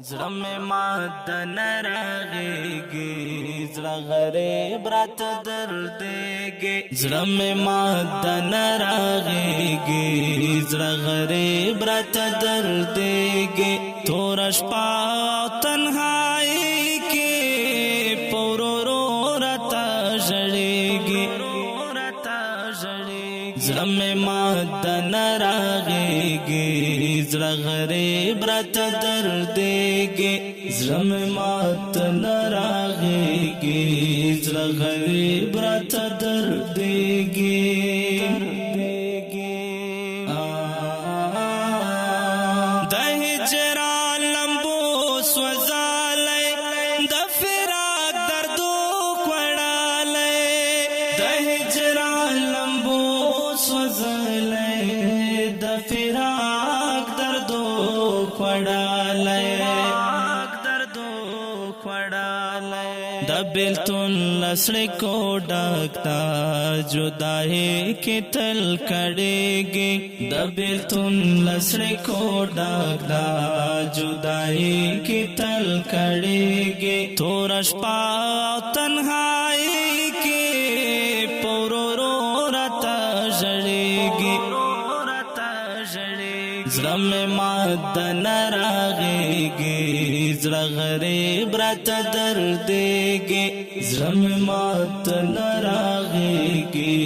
زړه مې مات نه راغېږي، زړه غریب راته دردېږي. زړه مې مات نه راغېږي، زړه غریب راته دردېږي. توره شپه او تنهایي کې په ورورو راته ژړېږي. زړه مې مات نه راغېږي، زړه غریب راته دردېږي. زړه مې مات نه راغېږي، زړه غریب راته دردېږي. د هجران لمبو سوځالی، د فراق دردو خوړالی. د هجران لمبو سوځالی، د فراق دردو خوړالی. د بیلتون لسړې کو ډاکتا جدائی کې تل کړېږي. د بیلتون لسړې کو ډاکتا جدائی کې تل کړېږي. توره شپه او تنهایي کې په ورورو راته ژړېږي. زړه مې مات نه راغېږي، زړه غریب راته دردېږي. زړه مې مات نه راغېږي،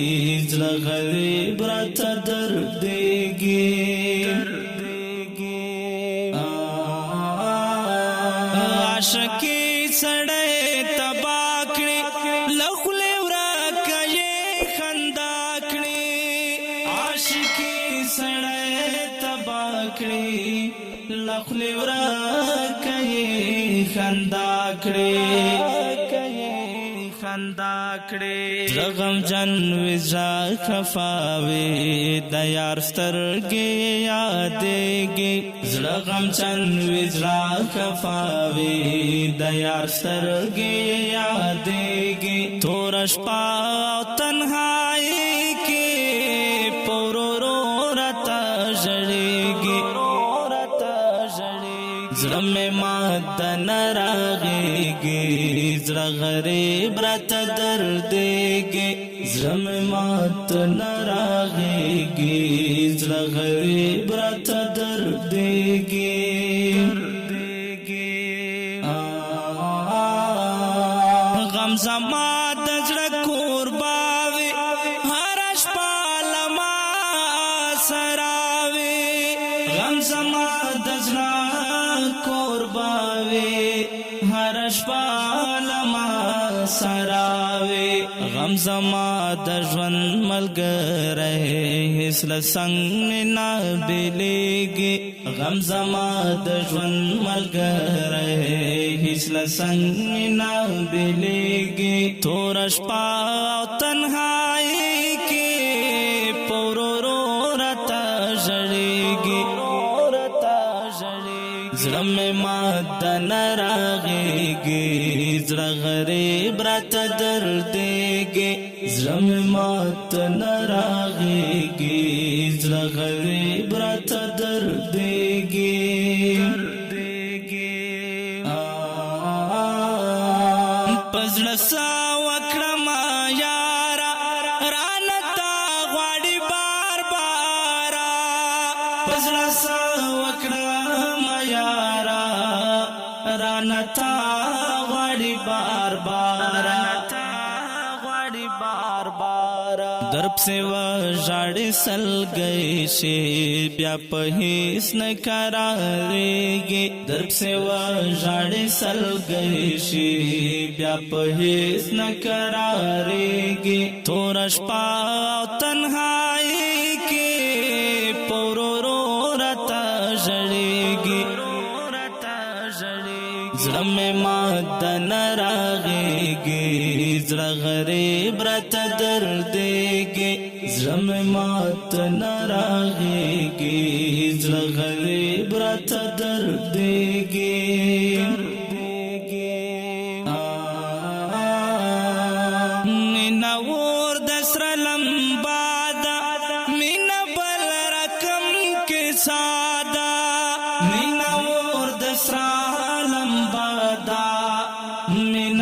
زړه غریب راته دردېږي. عاشقي سړی تباه کړي، له خولې ورکه یې خندا کړي. عاشقي سړی تباه کړي، له خولې ورکه یې خندا کړي. زړه غمجن وي، زړه خفا وي، د یار سترګې یادېږي. زړه غمجن وي، زړه خفا وي، د یار سترګې یادېږي. توره شپه او تنهایي کې په ورورو راته ژړېږي. زړه مې مات نه راغېږي، زړه غریب راته دردېږي. زړه مې مات نه راغېږي، زړه غریب راته دردېږي. غم زما د زړه کوربه وي، هره شپه له ما سره وي. غم زما د زړه کوربه وي، هره شپه له ما سره وي. غم زما د ژوند ملګری، هېڅ له څنګ نه بېلېږي. غم زما د ژوند ملګری، هېڅ له څنګ نه بېلېږي. توره شپه او تنهایي کې په ورورو راته ژړېږي. زړه مې مات نه راغېږي، زړه غریب راته دردېږي. زړه مې مات نه راغېږي، زړه غریب راته دردېږي. په زړه څه وکړمه یاره، رانه تا غواړي بار باره. په زړه څه وکړمه یاره، رانه تا غواړي بار باره. در پسې وژاړې سلګۍ شي، بیا په هېڅ نه قرارېږي. در پسې وژاړې سلګۍ شي، بیا په هېڅ نه قرارېږي. توره شپه او تنهایي کې په ورورو راته ژړېږي. زړه مې مات نه راغېږي، زړه غریب راته دردېږي. زړه مې مات نه راغېږي، زړه غریب راته دردېږي. مینه اور د سره لمبا ده، مینه بل رقم کې ساده. مینه اور د سره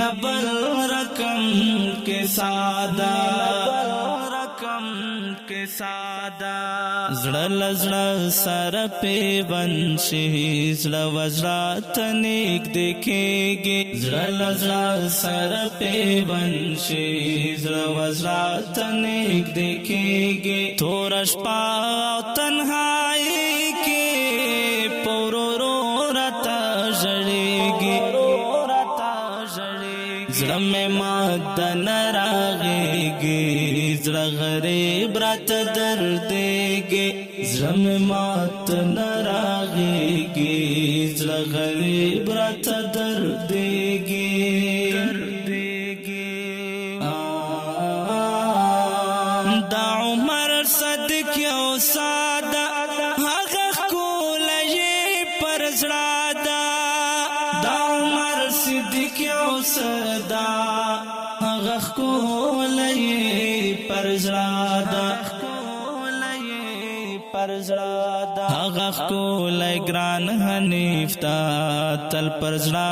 مینا بل رقم کے سادا رقم کے سادا زړه لزړه سره پیوند شي زړه وزړه ته نږدې کېږي زړه لزړه سره پیوند شي زړه وزړه ته نږدې کېږي توره شپه او تنهایي کې په ورورو راته ژړېږي زړه مې مات نه راغېږي زړه غریب راته دردېږي زړه مې مات نه راغېږي زړه غریب راته دردېږي دا عمر صدق یو ساده هغه ښکلی یې پر زړه ده دا عمر صدق یو ساده هغه ښکلی یې پر زړه ده هغه ښکلی ګران حنیف ته تل پر زړه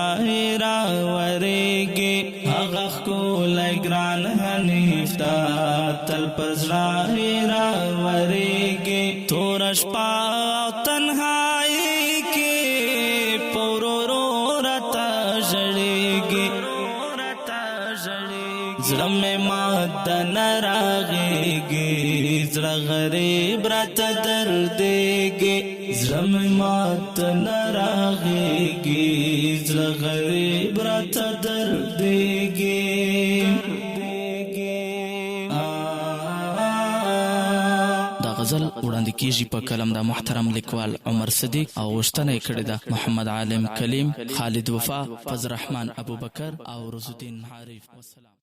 راورېږي هغه ښکلی ګران حنیف ته تل پر زړه راورېږي توره شپه او تنهایي کې په ورورو راته ژړېږي زړه مې مات نه راغېږي زړه غریب راته دردېږي زړه مې مات نه راغېږي زړه غریب راته دردېږي غزل وړاندې کیږي په کلم د محترم لیکوال عمر صدیق او غوښتنه یې کړې ده محمد عالم کلیم خالد وفا فضل رحمان ابوبکر او رز الدین عارف.